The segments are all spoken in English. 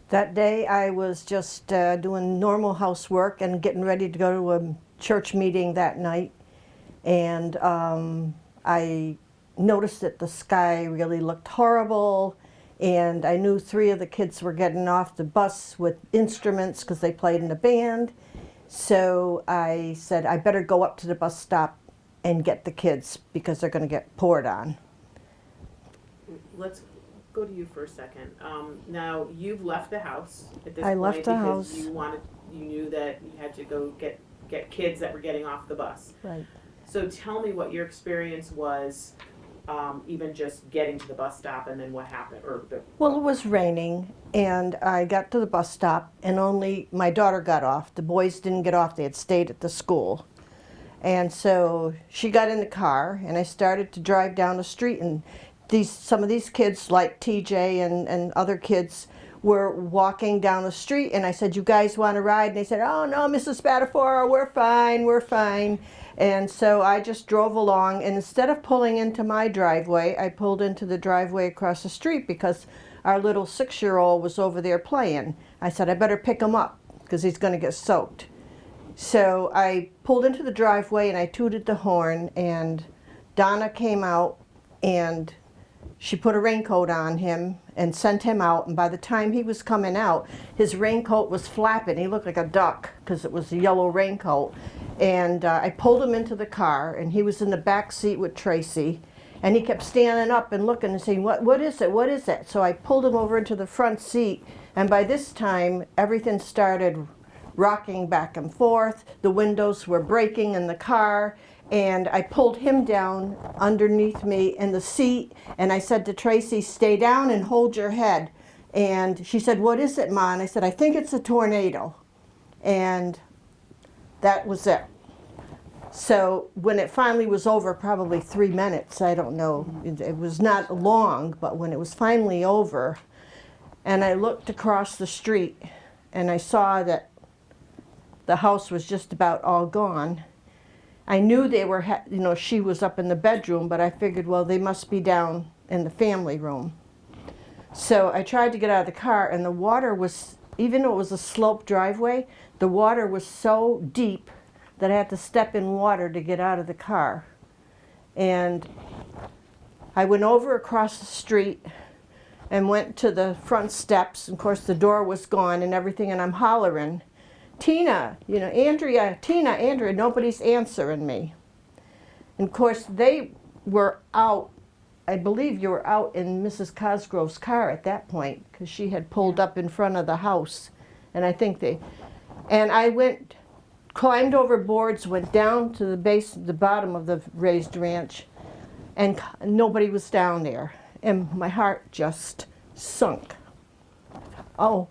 That day I was just doing normal housework and getting ready to go to a church meeting that night. And I noticed that the sky really looked horrible. And I knew 3 of the kids were getting off the bus with instruments because they played in a band. So I said, I better go up to the bus stop and get the kids because they're going to get poured on. Let's go to you for a second. Now you've left the house at this I point left the house. because you knew that you had to go get kids that were getting off the bus. Right. So tell me what your experience was, even just getting to the bus stop, and then what happened, Well, it was raining, and I got to the bus stop, and only my daughter got off. The boys didn't get off. They had stayed at the school. And so she got in the car, and I started to drive down the street, and some of these kids, like TJ and other kids, were walking down the street, and I said, you guys want to ride? And they said, oh, no, Mrs. Spadafora, we're fine, we're fine. And so I just drove along, and instead of pulling into my driveway, I pulled into the driveway across the street because our little 6-year-old was over there playing. I said, I better pick him up because he's going to get soaked. So I pulled into the driveway, and I tooted the horn, and Donna came out, and she put a raincoat on him and sent him out, and by the time he was coming out, his raincoat was flapping. He looked like a duck because it was a yellow raincoat. And I pulled him into the car, and he was in the back seat with Tracy, and he kept standing up and looking and saying, what is it, what is it? So I pulled him over into the front seat, and by this time, everything started rocking back and forth. The windows were breaking in the car, and I pulled him down underneath me in the seat, and I said to Tracy, stay down and hold your head. And she said, what is it, Ma? And I said, I think it's a tornado. And that was it. So when it finally was over, probably 3 minutes, I don't know, it was not long, but when it was finally over, and I looked across the street, and I saw that the house was just about all gone. I knew they were, she was up in the bedroom, but I figured, well, they must be down in the family room. So I tried to get out of the car, and the water was, even though it was a sloped driveway, the water was so deep that I had to step in water to get out of the car. And I went over across the street and went to the front steps. Of course, the door was gone and everything, and I'm hollering, Tina, Andrea, Tina, Andrea, nobody's answering me. And of course, they were out, I believe you were out in Mrs. Cosgrove's car at that point, because she had pulled up in front of the house. And I think and I climbed over boards, went down to the bottom of the raised ranch, and nobody was down there. And my heart just sunk. Oh,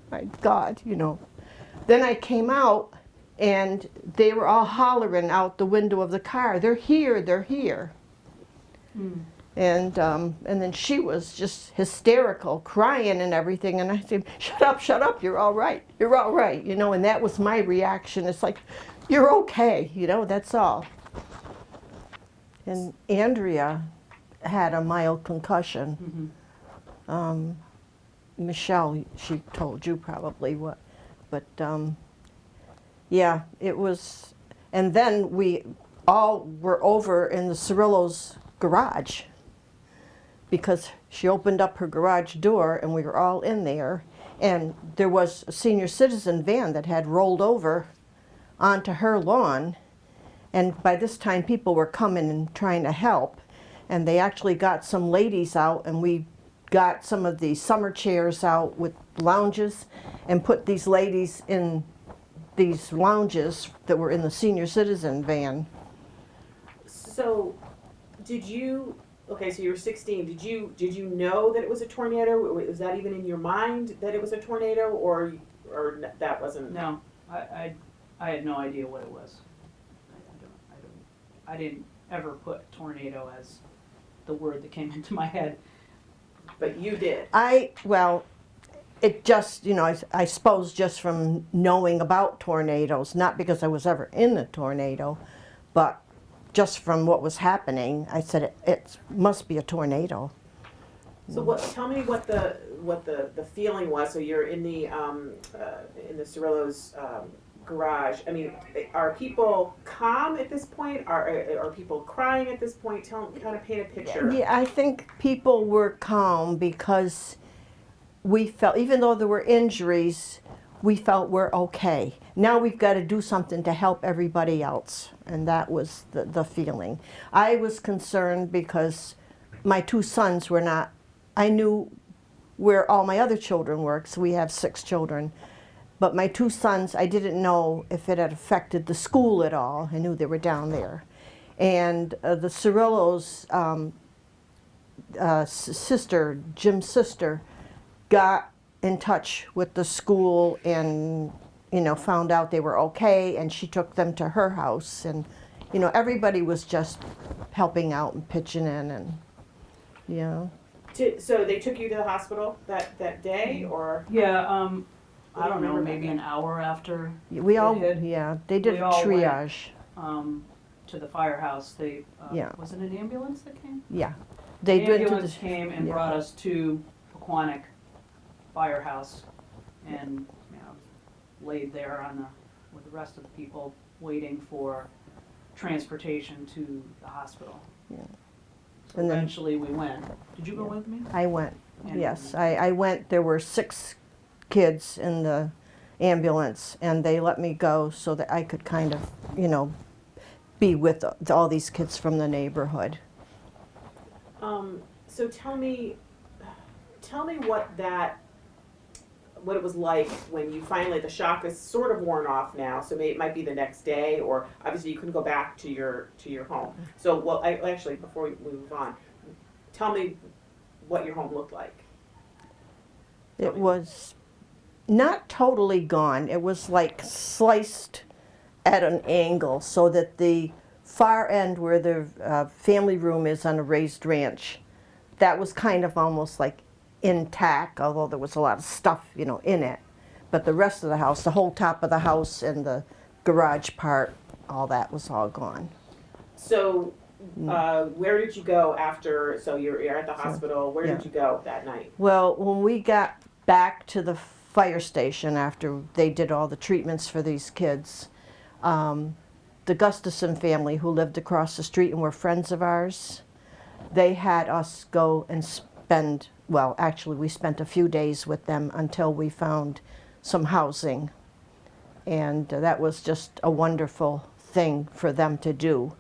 my God, Then I came out, and they were all hollering out the window of the car, they're here, they're here. And then she was just hysterical, crying and everything, and I said, shut up, you're all right, and that was my reaction. It's like, you're okay, that's all. And Andrea had a mild concussion. Michelle, she told you probably what. But yeah, it was, and then we all were over in the Cirillo's garage because she opened up her garage door and we were all in there, and there was a senior citizen van that had rolled over onto her lawn, and by this time people were coming and trying to help, and they actually got some ladies out, and we got some of the summer chairs out with lounges and put these ladies in these lounges that were in the senior citizen van. So so you were 16, did you know that it was a tornado? Was that even in your mind that it was a tornado, or that wasn't? No, I had no idea what it was. I didn't ever put tornado as the word that came into my head. But you did. It just, I suppose just from knowing about tornadoes, not because I was ever in a tornado, but just from what was happening, I said, it must be a tornado. So tell me what the feeling was. So you're in the Cirillo's garage. I mean, are people calm at this point? Are people crying at this point? Kind of paint a picture. Yeah, I think people were calm because we felt, even though there were injuries, we felt we're okay. Now we've got to do something to help everybody else, and that was the feeling. I was concerned because my two sons were not, I knew where all my other children were, so we have 6 children. But my 2 sons, I didn't know if it had affected the school at all. I knew they were down there. And the Cirillo's sister, Jim's sister, got in touch with the school and, you know, found out they were okay, and she took them to her house. And, you know, everybody was just helping out and pitching in, and, you know. So they took you to the hospital that day, or? Yeah, I don't know, remember maybe that. an hour after We all, hit. yeah, they did We a all went. triage. To the firehouse. They Yeah. Was it an ambulance that came? Yeah. They The went to ambulance the, came and yeah. brought us to Pequannock Firehouse, and you know, laid there with the rest of the people waiting for transportation to the hospital. Yeah. So And then- eventually we went. Did you go with me? I went, And- yes. I went, there were 6 kids in the ambulance, and they let me go so that I could kind of, you know, be with all these kids from the neighborhood. So tell me what it was like when you finally, the shock is sort of worn off now, so maybe it might be the next day, or obviously you couldn't go back to your home. So, well, actually, before we move on, tell me what your home looked like. It was not totally gone. It was like sliced at an angle so that the far end where the family room is on a raised ranch, that was kind of almost like intact, although there was a lot of stuff, you know, in it. But the rest of the house, the whole top of the house and the garage part, all that was all gone. So, where did you go after? So you're at the hospital. Where did you go that night? Well, when we got back to the fire station after they did all the treatments for these kids, the Gustafson family, who lived across the street and were friends of ours, they had us go and spend, well, actually we spent a few days with them until we found some housing. And that was just a wonderful thing for them to do.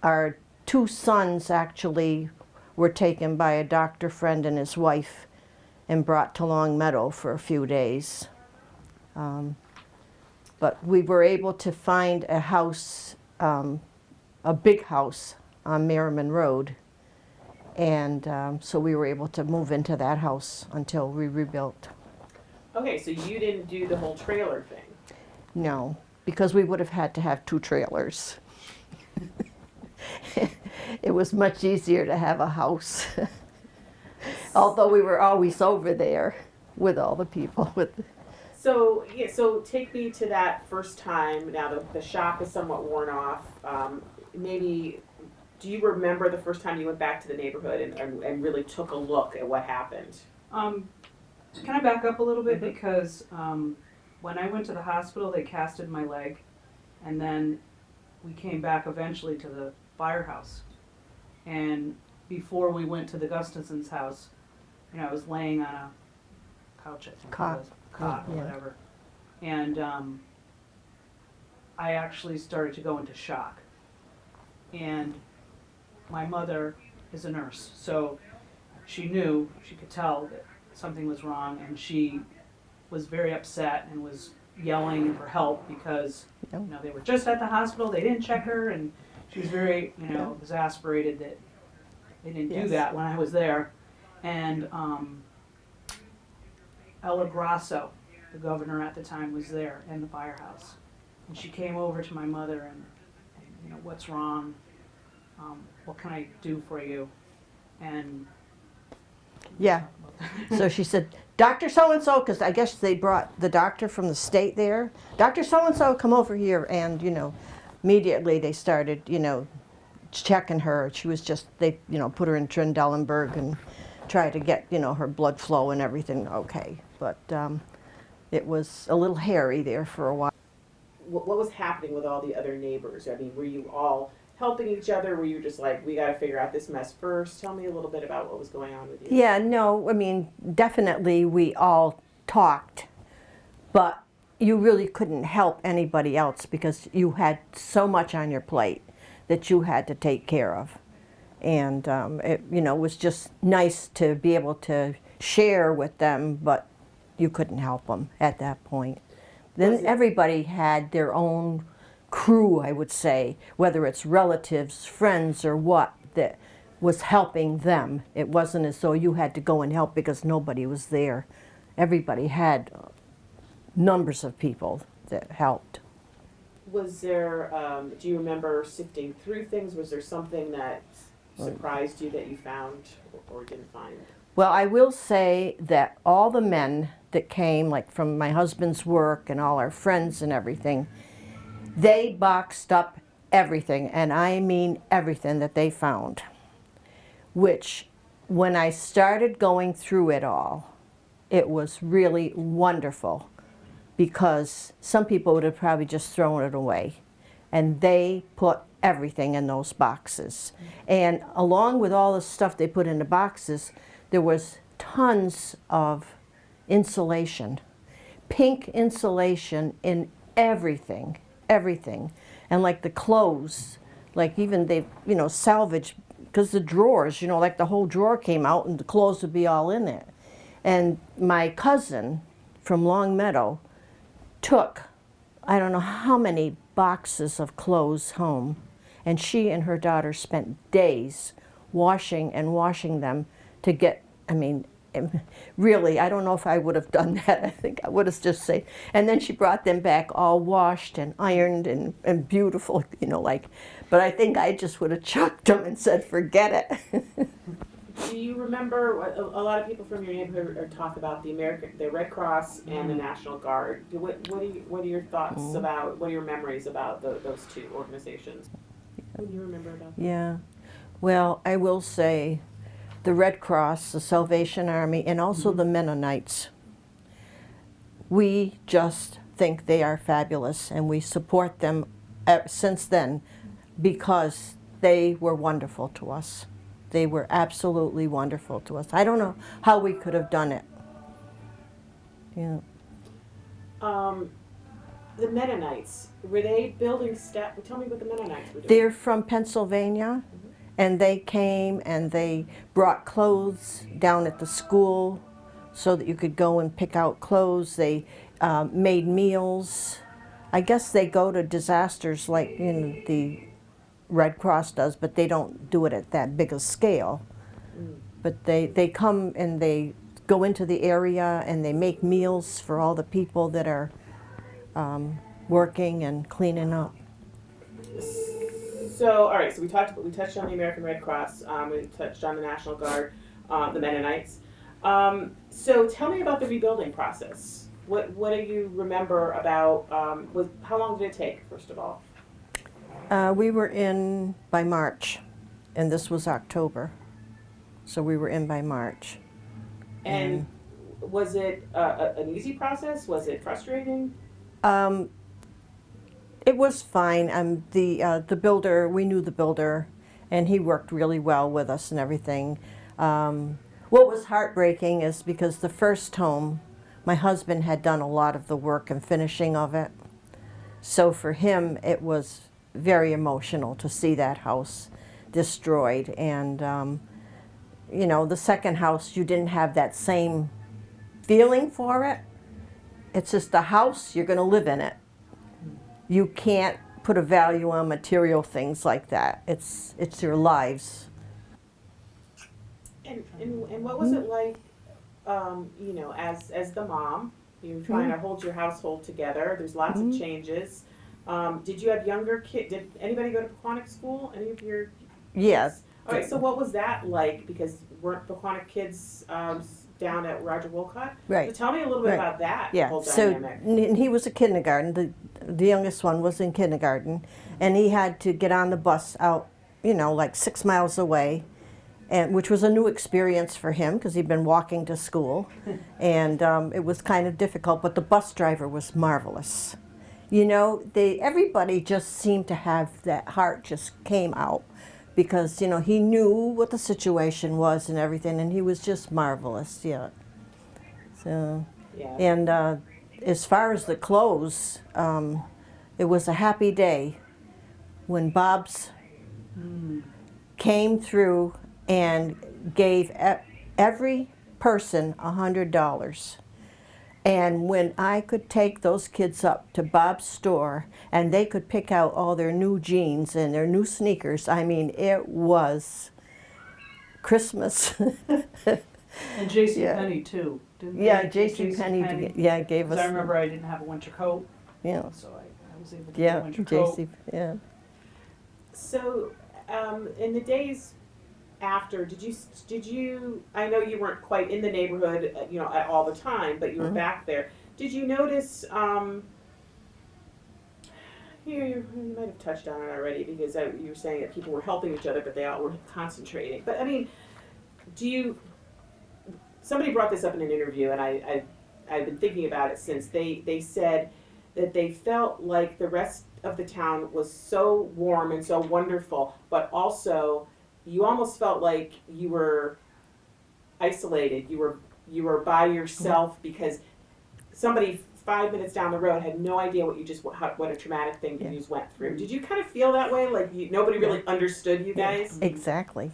Our 2 sons actually were taken by a doctor friend and his wife and brought to Long Meadow for a few days. But we were able to find a house, a big house on Merriman Road. And so we were able to move into that house until we rebuilt. Okay, so you didn't do the whole trailer thing. No, because we would have had to have 2 trailers. It was much easier to have a house. Although we were always over there with all the people. So so take me to that first time. Now the shock is somewhat worn off. Maybe, do you remember the first time you went back to the neighborhood and really took a look at what happened? Can I back up a little bit? Because when I went to the hospital, they casted my leg, and then we came back eventually to the firehouse. And before we went to the Gustafson's house, you know, I was laying on a couch, I think Cot. it was, cot, Yeah. whatever. And I actually started to go into shock. And my mother is a nurse, so she knew, she could tell that something was wrong, and she was very upset and was yelling for help because, you know, they were just at the hospital, they didn't check her, and she was very, you know, exasperated that they didn't do that when I was there. And Ella Grasso, the governor at the time, was there in the firehouse. And she came over to my mother and you know, what's wrong? What can I do for you? And Yeah. So she said, Dr. So-and-so, because I guess they brought the doctor from the state there. Dr. So-and-so, come over here. And, you know, immediately they started, you know, checking her. She was just, they, you know, put her in Trendelenburg and try to get, you know, her blood flow and everything okay. But it was a little hairy there for a while. What was happening with all the other neighbors? I mean, were you all helping each other? Were you just like, we got to figure out this mess first? Tell me a little bit about what was going on with you. Yeah, no, I mean, definitely we all talked, but you really couldn't help anybody else because you had so much on your plate that you had to take care of. And it, you know, was just nice to be able to share with them, but you couldn't help them at that point. Then everybody had their own crew, I would say, whether it's relatives, friends, or what, that was helping them. It wasn't as though you had to go and help because nobody was there. Everybody had numbers of people that helped. Was there, do you remember sifting through things? Was there something that surprised you that you found or didn't find? Well, I will say that all the men that came, like from my husband's work and all our friends and everything, they boxed up everything, and I mean everything that they found. Which, when I started going through it all, it was really wonderful because some people would have probably just thrown it away. And they put everything in those boxes. And along with all the stuff they put in the boxes, there was tons of insulation, pink insulation in everything, everything. And like the clothes, like even they, you know, salvaged, because the drawers, you know, like the whole drawer came out and the clothes would be all in it. And my cousin from Long Meadow took, I don't know how many boxes of clothes home, and she and her daughter spent days washing and washing them to get, I mean, really, I don't know if I would have done that. I think I would have just said, and then she brought them back all washed and ironed and beautiful, you know, like, but I think I just would have chucked them and said, forget it. Do you remember, a lot of people from your neighborhood talk about the Red Cross and the National Guard. What are your thoughts about, what are your memories about those two organizations? What do you remember about them? Yeah, well, I will say the Red Cross, the Salvation Army, and also the Mennonites, we just think they are fabulous, and we support them since then because they were wonderful to us. They were absolutely wonderful to us. I don't know how we could have done it. Yeah. The Mennonites, were they building tell me what the Mennonites were doing. They're from Pennsylvania, and they came and they brought clothes down at the school so that you could go and pick out clothes. They made meals. I guess they go to disasters like the Red Cross does, but they don't do it at that big a scale. But they come and they go into the area and they make meals for all the people that are working and cleaning up. So, all right. So we touched on the American Red Cross. We touched on the National Guard, the Mennonites. So tell me about the rebuilding process. What do you remember about? How long did it take? First of all. We were in by March, and this was October, so we were in by March. And was it an easy process? Was it frustrating? It was fine. The builder, we knew the builder, and he worked really well with us and everything. What was heartbreaking is because the first home, my husband had done a lot of the work and finishing of it. So for him, it was very emotional to see that house destroyed. And, you know, the second house, you didn't have that same feeling for it. It's just a house, you're going to live in it. You can't put a value on material things like that. It's your lives. And what was it like, you know, as the mom, you're trying to hold your household together. There's lots of changes. Did you have younger kids? Did anybody go to Pequannock school? Any of your kids? Yes. All right, so what was that like? Because weren't Pequannock kids down at Roger Wolcott? Right. So tell me a little bit Right. about that Yeah, whole so dynamic. he was a kindergarten. The youngest one was in kindergarten, and he had to get on the bus out, you know, like 6 miles away. and which was a new experience for him because he'd been walking to school, and it was kind of difficult. But the bus driver was marvelous. You know, everybody just seemed to have that heart just came out because, you know, he knew what the situation was and everything, and he was just marvelous, yeah. So, Yeah. and as far as the clothes, it was a happy day when Bob's came through and gave every person $100. And when I could take those kids up to Bob's store and they could pick out all their new jeans and their new sneakers, I mean, it was Christmas. And J.C. Yeah. Penney too, didn't Yeah, they? J.C. Penney, yeah, gave 'Cause us. I remember I didn't have a winter coat, Yeah, so I was able to get a yeah, winter coat. J.C. Yeah. So, in the days after, did you, I know you weren't quite in the neighborhood, all the time, but you were back there. Did you notice, you might have touched on it already because you were saying that people were helping each other, but they all were concentrating. But I mean, somebody brought this up in an interview, and I've been thinking about it since. They said that they felt like the rest of the town was so warm and so wonderful, but also you almost felt like you were isolated. You were by yourself because somebody 5 minutes down the road had no idea what a traumatic thing you just went through. Did you kind of feel that way? Like nobody really understood you guys? Exactly.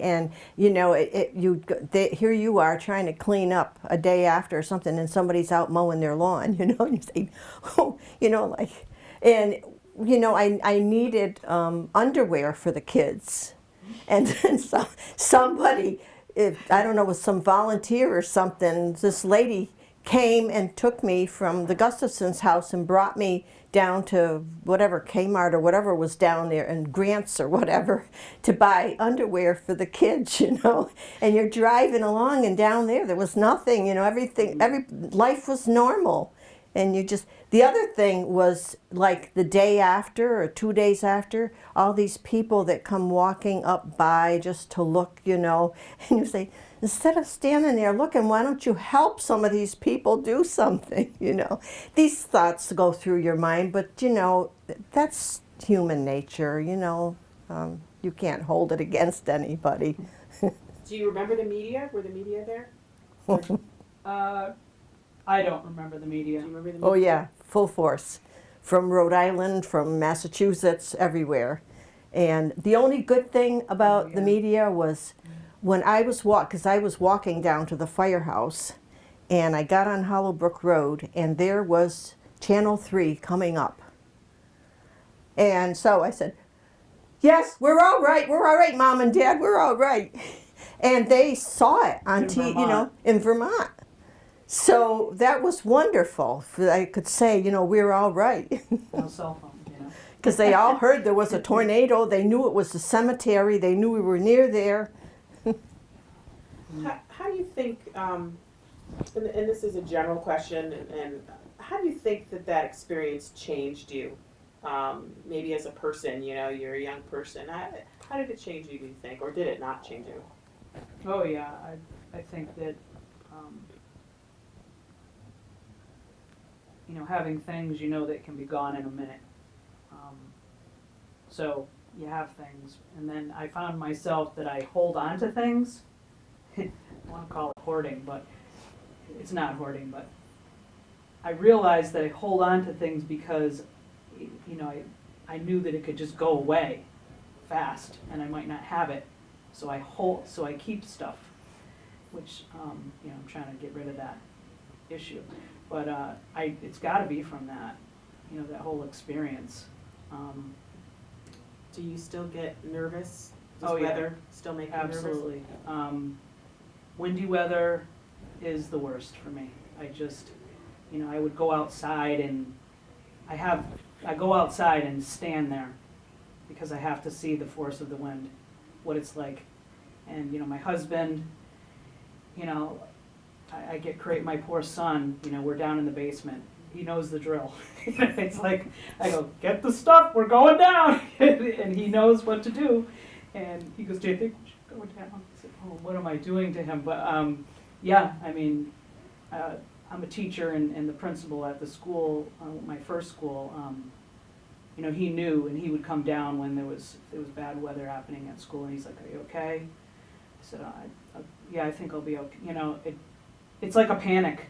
And you know, here you are trying to clean up a day after or something, and somebody's out mowing their lawn. You know, and you say, oh, you know, like, and you know, I needed underwear for the kids, and then somebody, I don't know, was some volunteer or something. This lady came and took me from the Gustafson's house and brought me down to whatever Kmart or whatever was down there, and Grant's or whatever, to buy underwear for the kids, you know. And you're driving along, and down there was nothing, you know. Every life was normal, and the other thing was, like, the day after or 2 days after, all these people that come walking up by just to look, you know, and you say, instead of standing there looking, why don't you help some of these people do something, you know? These thoughts go through your mind, but, you know, that's human nature, you know. You can't hold it against anybody. Do you remember the media? Were the media there? I don't remember the Do media. you remember the media? Oh, yeah, full force. From Rhode Island, from Massachusetts, everywhere. And the only good thing about the media was when I was because I was walking down to the firehouse, and I got on Hollowbrook Road, and there was Channel 3 coming up. And so I said, yes, we're all right, Mom and Dad, we're all right. And they saw it on TV, you know, in Vermont. So that was wonderful. I could say, you know, we're all right. No cell phone, you know. Because they all heard there was a tornado. They knew it was the cemetery. They knew we were near there. How do you think, and this is a general question, and how do you think that experience changed you? Maybe as a person, you know, you're a young person. How did it change you, do you think? Or did it not change you? Oh yeah, I think that you know, having things you know that can be gone in a minute. So you have things, and then I found myself that I hold on to things. I want to call it hoarding, but it's not hoarding. But I realized that I hold on to things because, you know, I knew that it could just go away fast, and I might not have it. So I keep stuff, which you know, I'm trying to get rid of that issue. But it's got to be from that, you know, that whole experience. Do you still get nervous? Does Oh, yeah. weather still make you nervous? Absolutely. Windy weather is the worst for me. I just, you know, I would go outside and I go outside and stand there because I have to see the force of the wind, what it's like. And, you know, my husband, you know, I my poor son, you know, we're down in the basement. He knows the drill. It's like, I go, get the stuff, we're going down. And he knows what to do. And he goes, do you think we should going down. I said, oh, what am I doing to him? But yeah, I mean, I'm a teacher and the principal at the school, my first school. You know, he knew, and he would come down when there was bad weather happening at school, and he's like, "Are you okay?" I said, "Yeah, I think I'll be okay." You know, it's like a panic.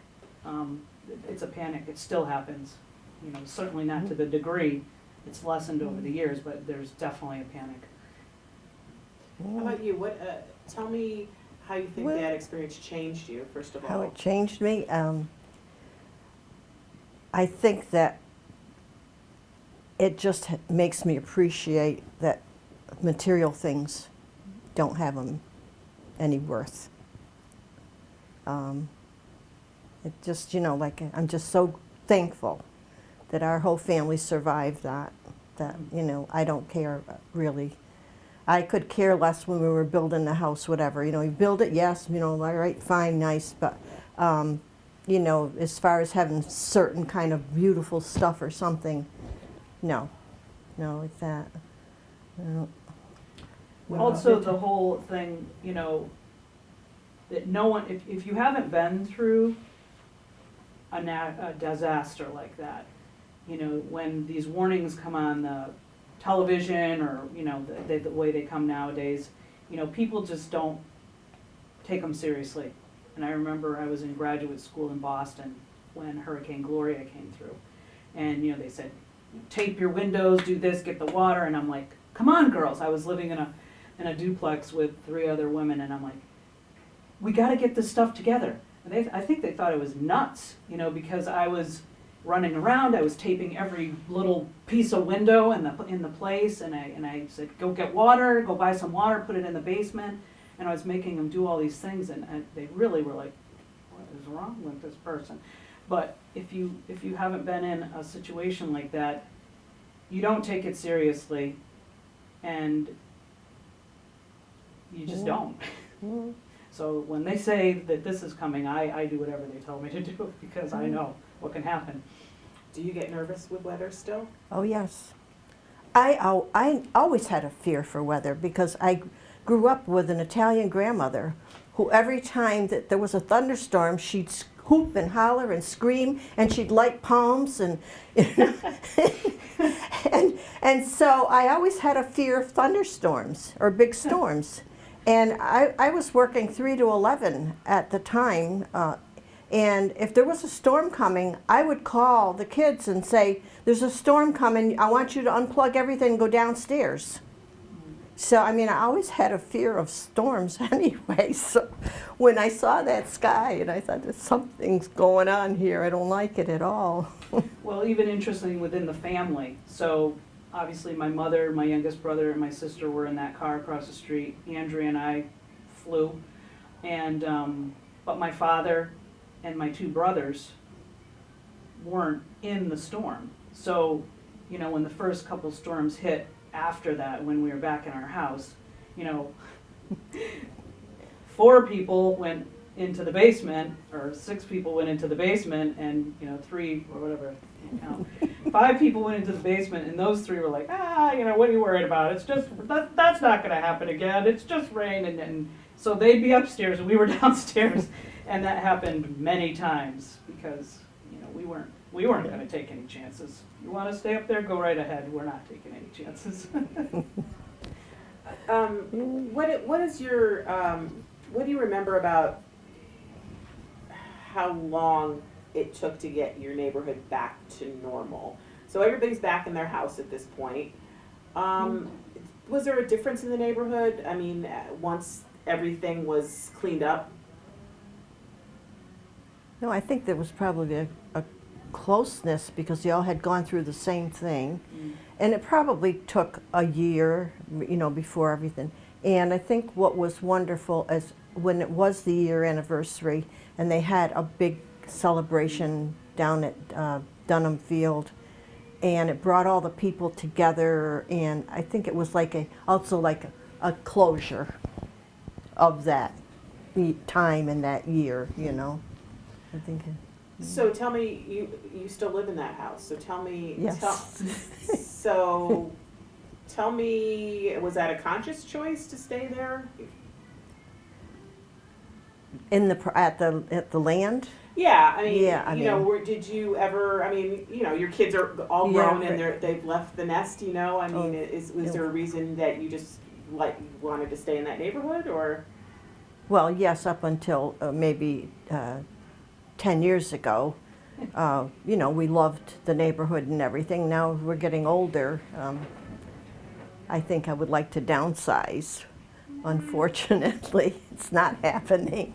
It's a panic. It still happens. You know, certainly not to the degree. It's lessened over the years, but there's definitely a panic. How about you? Tell me how you think Well, that experience changed you, first of all. How it changed me? I think that it just makes me appreciate that material things don't have any worth. It just, you know, like I'm just so thankful that our whole family survived that, you know, I don't care really. I could care less when we were building the house, whatever. You know, you build it, yes, you know, all right, fine, nice, but, you know, as far as having certain kind of beautiful stuff or something, no, it's that. No. Also, the whole thing, you know, that no one, if you haven't been through a disaster like that, you know, when these warnings come on the television or, you know, the way they come nowadays, you know, people just don't take them seriously. And I remember I was in graduate school in Boston when Hurricane Gloria came through. And, you know, they said, tape your windows, do this, get the water. And I'm like, come on, girls. I was living in a duplex with 3 other women, and I'm like, we got to get this stuff together. And I think they thought I was nuts, you know, because I was running around, I was taping every little piece of window in the place, and I said, go get water, go buy some water, put it in the basement, and I was making them do all these things, and they really were like, what is wrong with this person? But if you haven't been in a situation like that, you don't take it seriously, and you just don't. So when they say that this is coming, I do whatever they tell me to do because I know what can happen. Do you get nervous with weather still? Oh, yes. I always had a fear for weather because I grew up with an Italian grandmother who every time that there was a thunderstorm, she'd hoop and holler and scream, and she'd light palms, and and so I always had a fear of thunderstorms or big storms. And I was working 3 to 11 at the time, and if there was a storm coming, I would call the kids and say, there's a storm coming, I want you to unplug everything and go downstairs. So, I mean, I always had a fear of storms anyway. So when I saw that sky, and I thought, there's something's going on here, I don't like it at all. Well, even interesting within the family. So obviously my mother, my youngest brother, and my sister were in that car across the street. Andrea and I flew. And but my father and my 2 brothers weren't in the storm. So, you know, when the first couple storms hit after that, when we were back in our house, you know, 4 people went into the basement, or 6 people went into the basement, and, you know, 3 or whatever, you know, 5 people went into the basement, and those 3 were like, you know, what are you worried about? It's just, that's not going to happen again. It's just rain. And so they'd be upstairs, and we were downstairs. And that happened many times because, you know, we weren't going to take any chances. You want to stay up there, go right ahead. We're not taking any chances. What do you remember about how long it took to get your neighborhood back to normal? So everybody's back in their house at this point. Was there a difference in the neighborhood? I mean, once everything was cleaned up? No, I think there was probably a closeness because they all had gone through the same thing. And it probably took a year, you know, before everything. And I think what was wonderful is when it was the year anniversary and they had a big celebration down at Dunham Field, and it brought all the people together, and I think it was like also like a closure of that time in that year, you know. I think. So tell me, you still live in that house. So tell me. Yes. Tell me, was that a conscious choice to stay there? In the at the land. Yeah, I mean, Yeah, I you know, mean- did you ever? I mean, you know, your kids are all Yeah, grown and right. they've left the nest. You know, I mean, Oh, was there a reason that you just wanted to stay in that neighborhood, or? Well, yes, up until maybe 10 years ago. You know, we loved the neighborhood and everything. Now we're getting older. I think I would like to downsize. Unfortunately, it's not happening.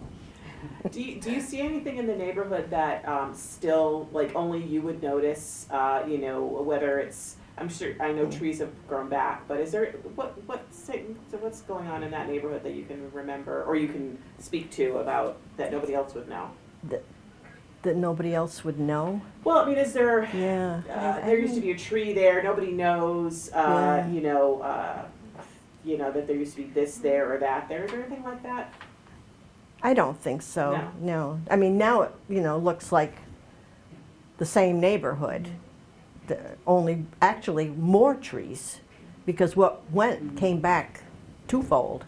Do you see anything in the neighborhood that still like only you would notice? You know, whether it's I'm sure I know trees have grown back, but is there what's going on in that neighborhood that you can remember or you can speak to about that nobody else would know? That nobody else would know. Well, I mean, is there? Yeah. There used to be a tree there. Nobody knows. Yeah. You know that there used to be this there or that there. Is there anything like that? I don't think so. No. No. I mean, now it, you know, looks like the same neighborhood. Only actually more trees, because what went came back twofold.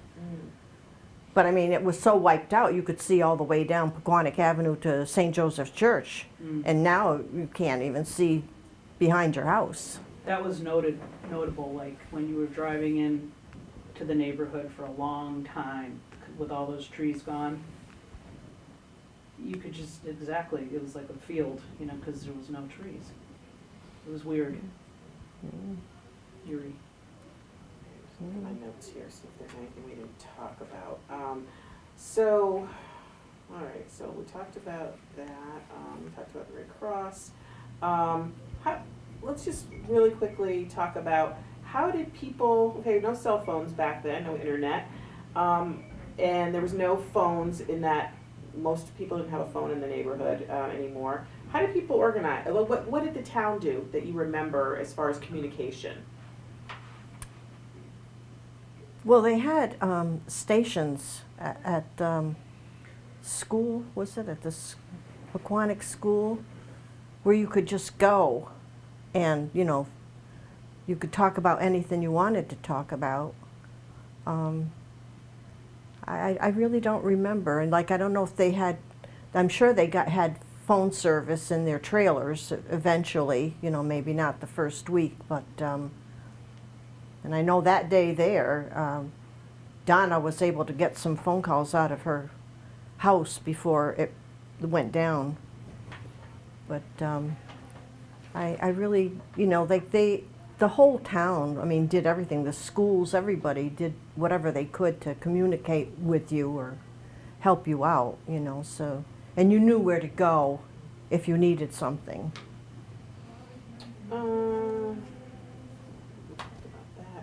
But I mean, it was so wiped out, you could see all the way down Pequannock Avenue to St. Joseph's Church. And now you can't even see behind your house. That was notable, like when you were driving in to the neighborhood for a long time with all those trees gone. You could just, exactly, it was like a field, you know, because there was no trees. It was weird. Eerie. Look at my notes here, see if there's anything we didn't talk about. So, all right, so we talked about that. We talked about the Red Cross. Let's just really quickly talk about how did people, okay, no cell phones back then, no internet, and there was no phones in that, most people didn't have a phone in the neighborhood anymore. How did people organize? What did the town do that you remember as far as communication? Well, they had stations at school, was it, at the Pequannock School, where you could just go and, you know, you could talk about anything you wanted to talk about. I really don't remember, and like I don't know if they had, I'm sure they had phone service in their trailers eventually, you know, maybe not the first week, but and I know that day there, Donna was able to get some phone calls out of her house before it went down. But I really, you know, the whole town, I mean, did everything. The schools, everybody did whatever they could to communicate with you or help you out, you know, so, and you knew where to go if you needed something.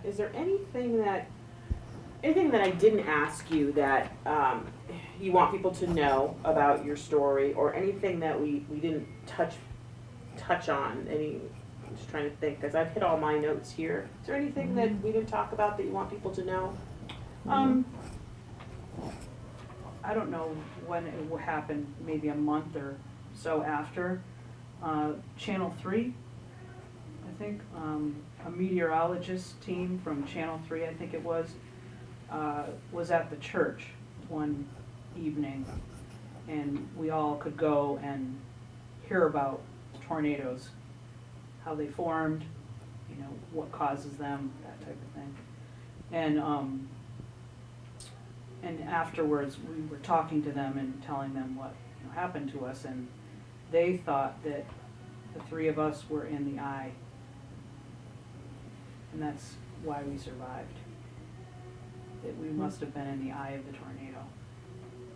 Is there anything that I didn't ask you that you want people to know about your story, or anything that we didn't touch on? I'm just trying to think, because I've hit all my notes here. Is there anything that we didn't talk about that you want people to know? I don't know when it happened, maybe a month or so after. Channel 3, I think, a meteorologist team from Channel 3, I think it was at the church one evening, and we all could go and hear about tornadoes, how they formed, you know, what causes them, that type of thing. And afterwards, we were talking to them and telling them what, you know, happened to us, and they thought that the three of us were in the eye, and that's why we survived. That we must have been in the eye of the tornado,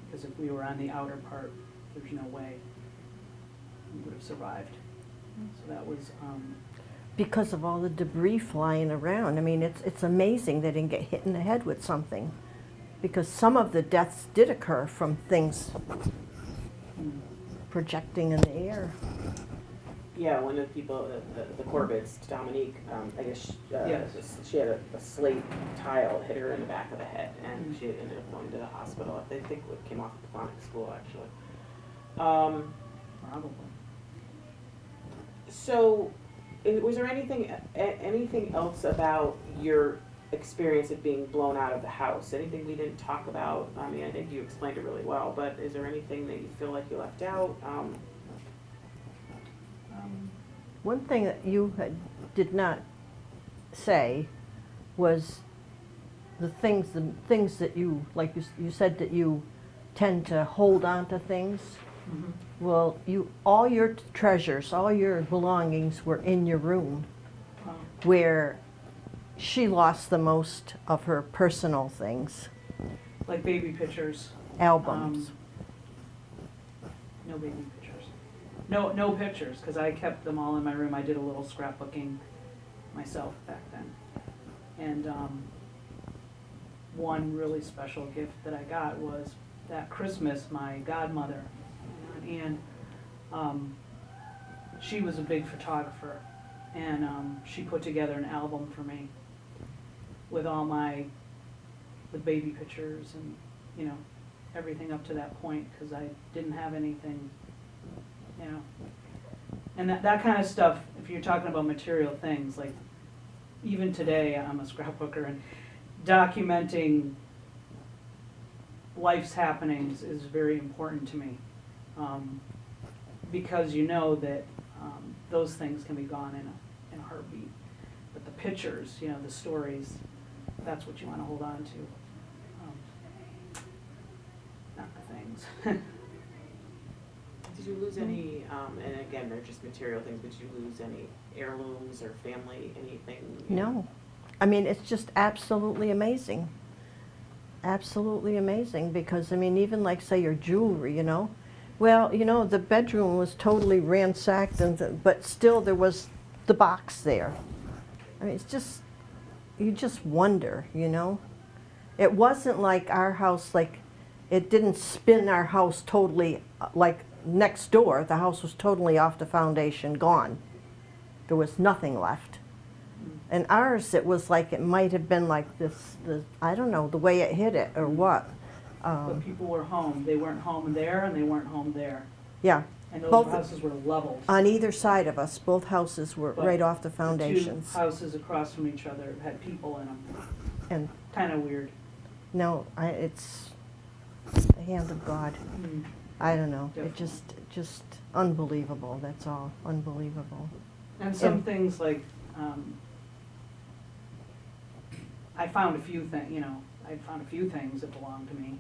because if we were on the outer part, there's no way we would have survived. So that was Because of all the debris flying around. I mean, it's amazing they didn't get hit in the head with something. Because some of the deaths did occur from things projecting in the air. Yeah, one of the people, the Corbett's, Dominique, I guess Yes. she had a slate tile hit her in the back of the head, and she ended up going to the hospital. I think it came off of Pequannock School, actually. probably. So, was there anything else about your experience of being blown out of the house? Anything we didn't talk about? I mean, I think you explained it really well, but is there anything that you feel like you left out? One thing that you did not say was the things that you, like you said that you tend to hold on to things. Mhm. Well, all your treasures, all your belongings were in your room, Um, where she lost the most of her personal things, like baby pictures. albums. No baby pictures. No pictures, because I kept them all in my room. I did a little scrapbooking myself back then. And one really special gift that I got was that Christmas, my godmother, and she was a big photographer, and she put together an album for me with all the baby pictures and, you know, everything up to that point, because I didn't have anything, you know. And that kind of stuff, if you're talking about material things, like even today, I'm a scrapbooker, and documenting life's happenings is very important to me, because you know that those things can be gone in a heartbeat. But the pictures, you know, the stories, that's what you want to hold on to, not the things. Did you lose any, and again, they're just material things, but did you lose any heirlooms or family, anything? No. I mean, it's just absolutely amazing. Absolutely amazing, because, I mean, even like, say, your jewelry, you know. Well, you know, the bedroom was totally ransacked, but still there was the box there. I mean, it's just, you just wonder, you know. It wasn't like our house, like, it didn't spin our house totally, like next door, the house was totally off the foundation, gone. There was nothing left. And ours, it was like, it might have been like this, I don't know, the way it hit it or what. But people were home. They weren't home there, and they weren't home there. Yeah, And those Both- houses were leveled. on either side of us, both houses were But right off the The foundations. two houses across from each other had people in them. And Kind of weird. no, it's the hand of God. Mm. I don't know. It Definitely. just unbelievable. That's all. Unbelievable. And some And- things like, I found a few things, you know, I found a few things that belonged to me.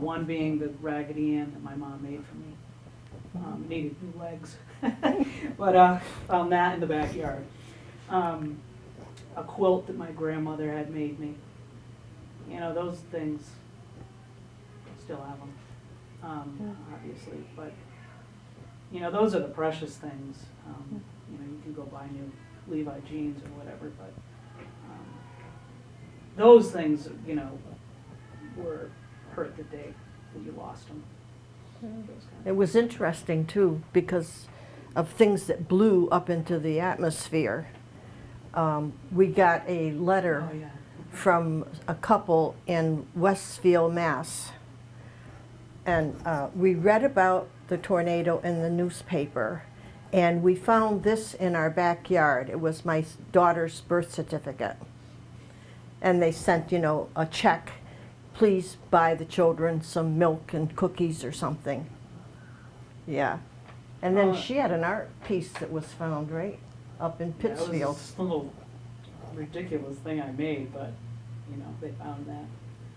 One being the Raggedy Ann that my mom made for me. Needed new legs. But found that in the backyard. A quilt that my grandmother had made me. You know, those things, still have them, obviously, but, you know, those are the precious things. You know, you can go buy new Levi jeans or whatever, but those things, you know, were hurt the day that you lost them. It was interesting too, because of things that blew up into the atmosphere. We got a letter Oh, yeah. from a couple in Westfield, Mass. And we read about the tornado in the newspaper, and we found this in our backyard. It was my daughter's birth certificate. And they sent, you know, a check. Please buy the children some milk and cookies or something. Yeah. And then she had an art piece that was found, right? Up in That was Pittsfield. this little ridiculous thing I made, but, you know, they found that.